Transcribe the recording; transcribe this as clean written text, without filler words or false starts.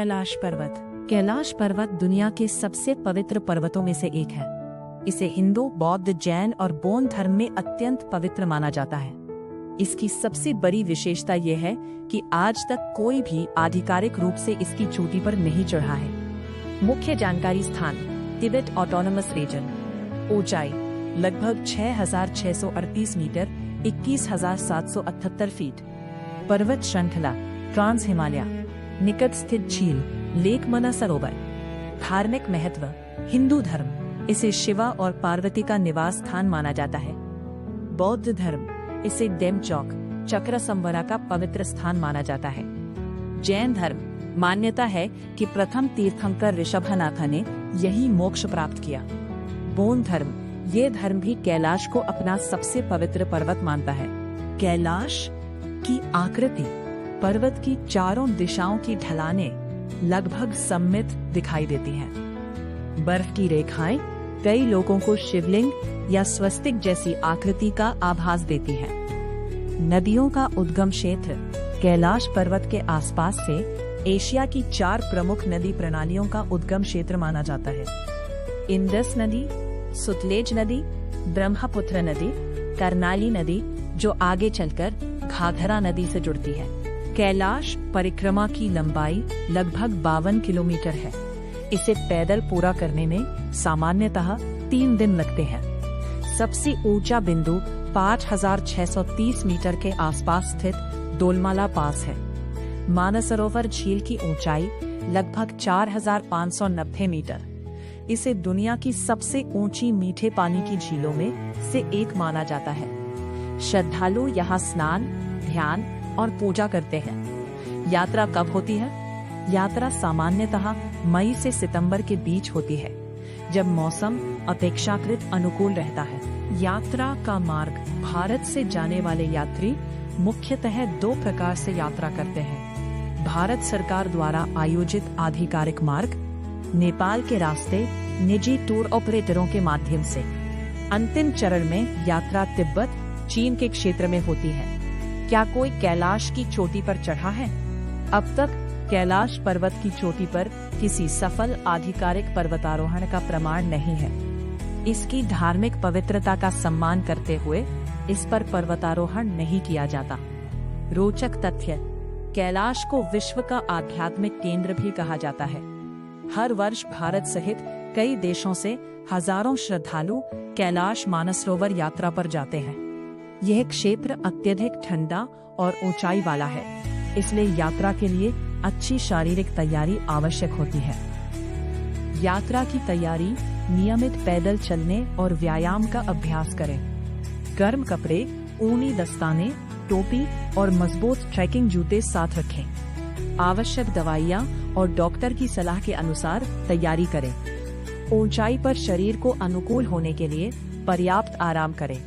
कैलाश पर्वत। कैलाश पर्वत दुनिया के सबसे पवित्र पर्वतों में से एक है। इसे हिंदू, बौद्ध, जैन और बौद्ध धर्म में अत्यंत पवित्र माना जाता है। इसकी सबसे बड़ी विशेषता यह है कि आज तक कोई भी आधिकारिक रूप से इसकी चोटी पर नहीं चढ़ा है। मुख्य जानकारी स्थान: तिब्बत ऑटोनोमस रीजन। ऊंचाई लगभग 6,638 मीटर 21,778 फीट। पर्वत श्रृंखला ट्रांस हिमालय। निकट स्थित झील लेक मानसरोवर। धार्मिक महत्व: हिंदू धर्म इसे शिवा और पार्वती का निवास स्थान माना जाता है। बौद्ध धर्म इसे डेमचौक चक्र संवरा का पवित्र स्थान माना जाता है। जैन धर्म मान्यता है कि प्रथम तीर्थंकर ऋषभनाथ ने यही मोक्ष प्राप्त किया। बौद्ध धर्म ये धर्म भी कैलाश को अपना सबसे पवित्र पर्वत मानता है। कैलाश की आकृति: पर्वत की चारों दिशाओं की ढलानें लगभग सममित दिखाई देती हैं। बर्फ की रेखाएं कई लोगों को शिवलिंग या स्वस्तिक जैसी आकृति का आभास देती हैं। नदियों का उद्गम क्षेत्र: कैलाश पर्वत के आसपास से एशिया की 4 प्रमुख नदी प्रणालियों का उद्गम क्षेत्र माना जाता है। इंडस नदी, सुतलेज नदी, ब्रह्मपुत्र नदी, कर्नाली नदी जो आगे चलकर घाघरा नदी से जुड़ती है। कैलाश परिक्रमा की लंबाई लगभग 52 किलोमीटर है। इसे पैदल पूरा करने में सामान्यतः 3 दिन लगते हैं। सबसे ऊंचा बिंदु 5,630 मीटर के आसपास स्थित दोलमाला पास है। मानसरोवर झील की ऊंचाई लगभग 4,590 मीटर। इसे दुनिया की सबसे ऊंची मीठे पानी की झीलों में से एक माना जाता है। श्रद्धालु यहाँ स्नान, ध्यान और पूजा करते हैं। यात्रा कब होती है? यात्रा सामान्यतः मई से सितंबर के बीच होती है, जब मौसम अपेक्षाकृत अनुकूल रहता है। यात्रा का मार्ग: भारत से जाने वाले यात्री मुख्यतः 2 प्रकार से यात्रा करते हैं। भारत सरकार द्वारा आयोजित आधिकारिक मार्ग, नेपाल के रास्ते निजी टूर ऑपरेटरों के माध्यम से। अंतिम चरण में यात्रा तिब्बत, चीन के क्षेत्र में होती है। क्या कोई कैलाश की चोटी पर चढ़ा है? अब तक कैलाश पर्वत की चोटी पर किसी सफल आधिकारिक पर्वतारोहण का प्रमाण नहीं है। इसकी धार्मिक पवित्रता का सम्मान करते हुए इस पर पर्वतारोहण नहीं किया जाता। रोचक तथ्य: कैलाश को विश्व का आध्यात्मिक केंद्र भी कहा जाता है। हर वर्ष भारत सहित कई देशों से हजारों श्रद्धालु कैलाश मानसरोवर यात्रा पर जाते हैं। यह क्षेत्र अत्यधिक ठंडा और ऊंचाई वाला है, इसलिए यात्रा के लिए अच्छी शारीरिक तैयारी आवश्यक होती है। यात्रा की तैयारी: नियमित पैदल चलने और व्यायाम का अभ्यास करें। गर्म कपड़े, ऊनी दस्ताने, टोपी और मजबूत ट्रैकिंग जूते साथ रखें। आवश्यक दवाइयाँ और डॉक्टर की सलाह के अनुसार तैयारी करें। ऊंचाई पर शरीर को अनुकूल होने के लिए पर्याप्त आराम करें।